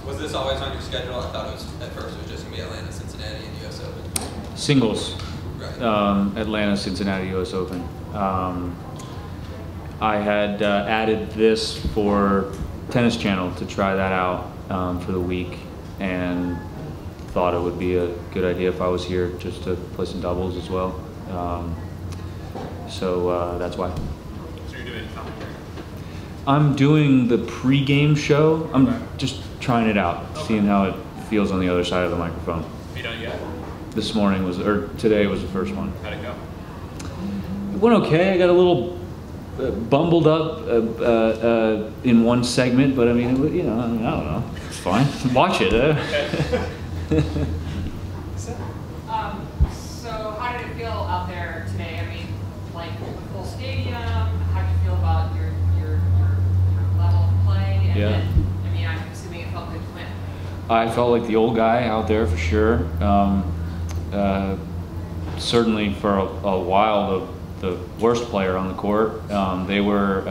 Was this always on your schedule? I thought it was at first it was just gonna be Atlanta, Cincinnati, and U.S. Open. Singles. Right. Atlanta, Cincinnati, U.S. Open. I had added this for Tennis Channel to try that out for the week, and thought it would be a good idea if I was here just to play some doubles as well. So that's why. So you're doing commentary? I'm doing the pre-game show. I'm just trying it out, seeing how it feels on the other side of the microphone. Have you done it yet? This morning was, or today was the first one. How'd it go? It went okay. I got a little bumbled up in one segment, but I mean, I don't know. It's fine. Watch it. So how did it feel out there today? I mean, like the full stadium. How do you feel about your level of play? And Yeah. then, I mean, I'm assuming it felt good to win. I felt like the old guy out there for sure. Certainly for a while, the worst player on the court. They were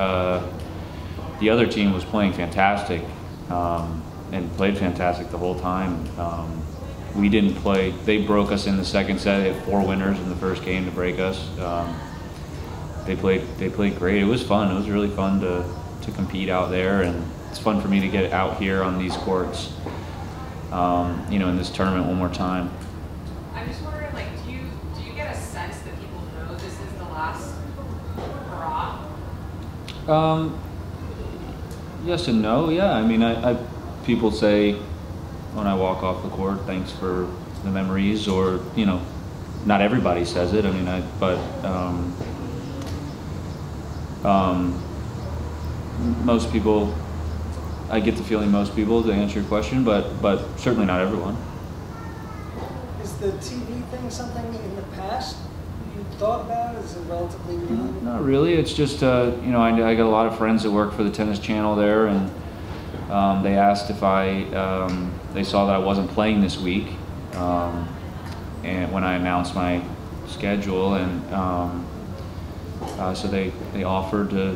the other team was playing fantastic and played fantastic the whole time. We didn't play. They broke us in the second set. They had 4 winners in the first game to break us. They played great. It was fun. It was really fun to compete out there, and it's fun for me to get out here on these courts. In this tournament one more time. I'm just wondering, like, do you get a sense that people know this is the last hurrah? Yes and no. Yeah. I mean, people say when I walk off the court, thanks for the memories, or not everybody says it. I mean, most people, I get the feeling most people, to answer your question, but certainly not everyone. Is the TV thing something in the past you thought about? Is it relatively new? Not really. It's just I got a lot of friends that work for the Tennis Channel there, and they asked if they saw that I wasn't playing this week, and when I announced my schedule, and so they offered to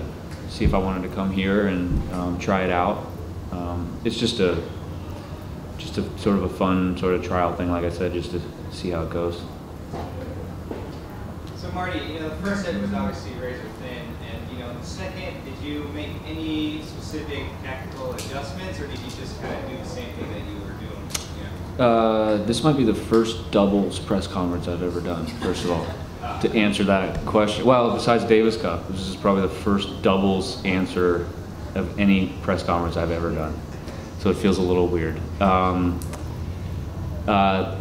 see if I wanted to come here and try it out. It's just a sort of a fun sort of trial thing, like I said, just to see how it goes. So Marty, the first set was obviously razor thin, and in the second, did you make any specific tactical adjustments, or did you just kind of do the same thing that you were doing? This might be the first doubles press conference I've ever done, first of all. To answer that question, well, besides Davis Cup, this is probably the first doubles answer of any press conference I've ever done. So it feels a little weird.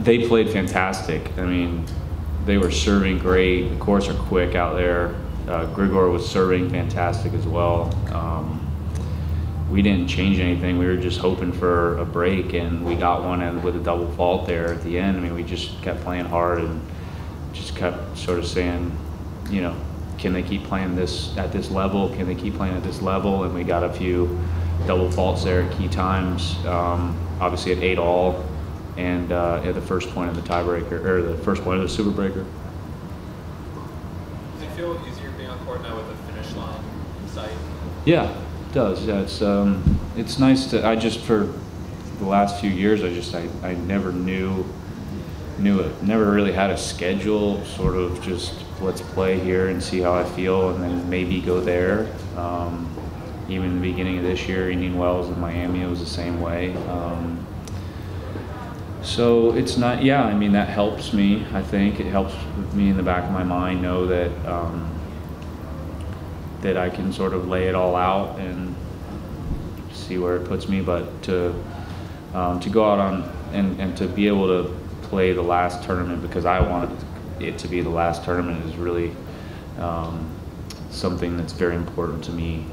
They played fantastic. I mean, they were serving great. The courts are quick out there. Grigor was serving fantastic as well. We didn't change anything. We were just hoping for a break, and we got one, and with a double fault there at the end. I mean, we just kept playing hard and just kept sort of saying, can they keep playing this at this level? Can they keep playing at this level? And we got a few double faults there at key times. Obviously at 8-all, and at the first point of the tiebreaker, or the first point of the super breaker. Does it feel easier being on court now with the finish line in sight? Yeah, it does. Yeah, it's nice to. For the last few years, I never knew it. Never really had a schedule. Sort of just let's play here and see how I feel, and then maybe go there. Even in the beginning of this year, Indian Wells and Miami, it was the same way. So it's not. Yeah, I mean that helps me. I think it helps me in the back of my mind know that that I can sort of lay it all out and see where it puts me. But to go out on and to be able to play the last tournament, because I wanted it to be the last tournament, is really something that's very important to me,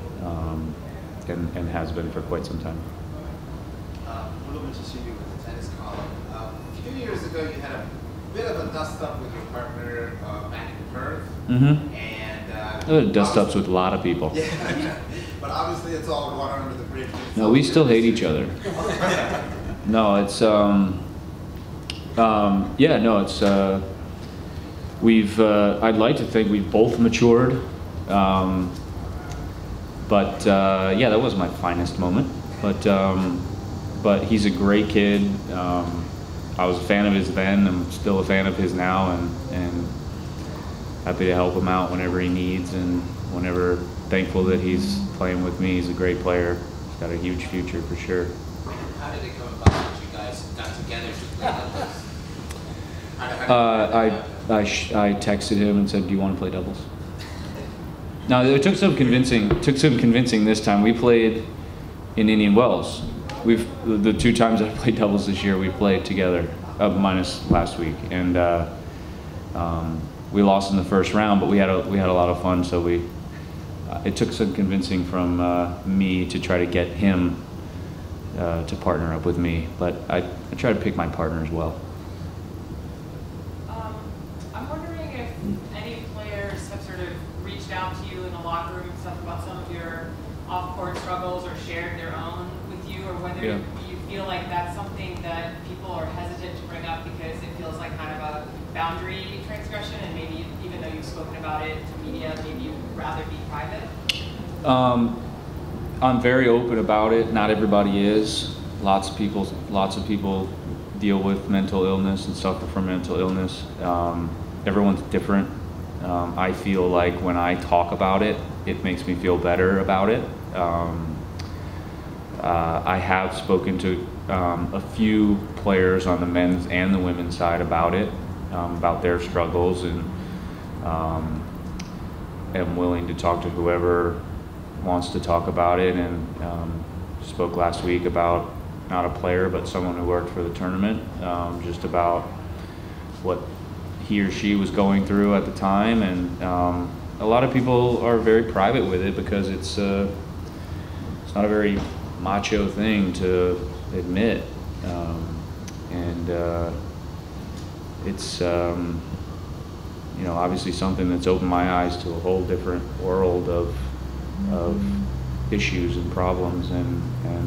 and has been for quite some time. A little bit to see you with the tennis column. A few years ago, you had a bit of a dust-up with your partner back in Perth. Mm-hmm. And dust-ups with a lot of people. Yeah, but obviously it's all water under the bridge. No, we still hate each other. No, it's yeah, no, it's we've I'd like to think we've both matured, but yeah, that was my finest moment. But but he's a great kid. I was a fan of his then. I'm still a fan of his now, and happy to help him out whenever he needs, and whenever thankful that he's playing with me. He's a great player. He's got a huge future for sure. How did it come about that you guys got together to play doubles? I texted him and said, "Do you want to play doubles?" No, it took some convincing. This time. We played in Indian Wells. The 2 times I played doubles this year, we played together, minus last week, and we lost in the first round, but we had a lot of fun. So it took some convincing from me to try to get him to partner up with me, but I try to pick my partner as well. I'm wondering if any players have sort of reached out to you in the locker room and stuff about some of your off-court struggles, or shared their own with you, or whether Yeah. you feel like that's something that people are hesitant to bring up because it feels like kind of a boundary transgression, and maybe even though you've spoken about it to media, maybe you'd rather be private? I'm very open about it. Not everybody is. Lots of people deal with mental illness and suffer from mental illness. Everyone's different. I feel like when I talk about it, it makes me feel better about it. I have spoken to a few players on the men's and the women's side about it, about their struggles, and am willing to talk to whoever wants to talk about it, and spoke last week about not a player but someone who worked for the tournament, just about what he or she was going through at the time, and a lot of people are very private with it because it's not a very macho thing to admit, and it's obviously something that's opened my eyes to a whole different world of issues and problems and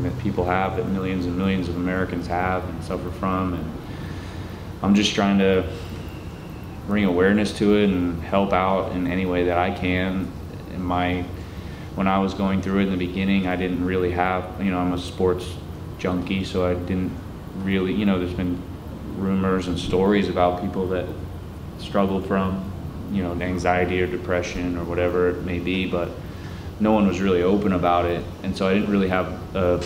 that people have, that millions and millions of Americans have and suffer from, and I'm just trying to bring awareness to it and help out in any way that I can. When I was going through it in the beginning, I didn't really have, I'm a sports junkie, so I didn't really, there's been rumors and stories about people that struggled from, anxiety or depression or whatever it may be, but no one was really open about it, and so I didn't really have a,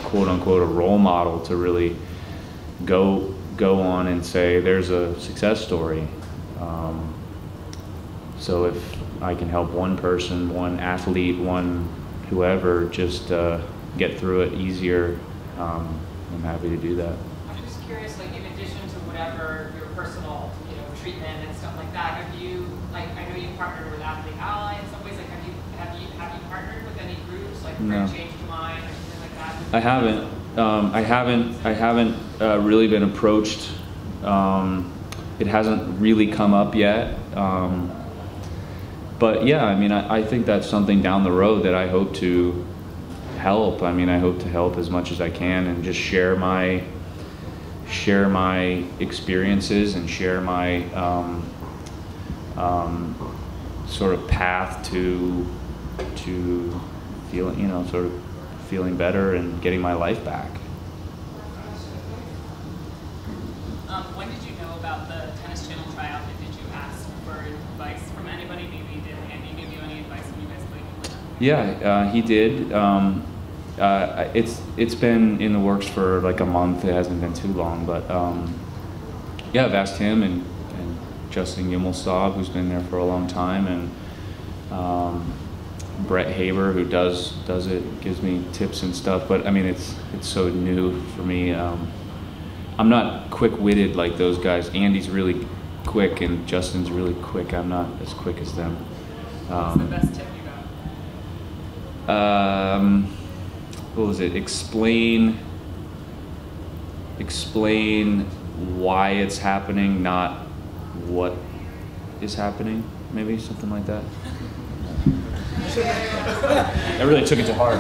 quote unquote, a role model to really go on and say there's a success story. So if I can help one person, one athlete, one whoever, just get through it easier, I'm happy to do that. I'm just curious, like in addition to whatever your personal, treatment and stuff like that, have you, like, I know you partnered with Athlete Ally in some ways, like have you partnered with any groups, like No. Change Your Mind or something like that? I haven't really been approached. It hasn't really come up yet. But yeah, I think that's something down the road that I hope to help. I hope to help as much as I can and just share my experiences and share my sort of path to feeling, sort of feeling better and getting my life back. When did you know about the Tennis Channel tryout, and did you ask for advice from anybody? Maybe did Andy give you any advice when you guys played? Yeah, he did. It's been in the works for like a month. It hasn't been too long, but yeah, I've asked him and Justin Gimmelstaub, who's been there for a long time, and Brett Haber, who does it, gives me tips and stuff. But it's so new for me. I'm not quick-witted like those guys. Andy's really quick and Justin's really quick. I'm not as quick as them. What's the best tip you got? What was it? Explain why it's happening, not what is happening. Maybe something like that. I really took it to heart.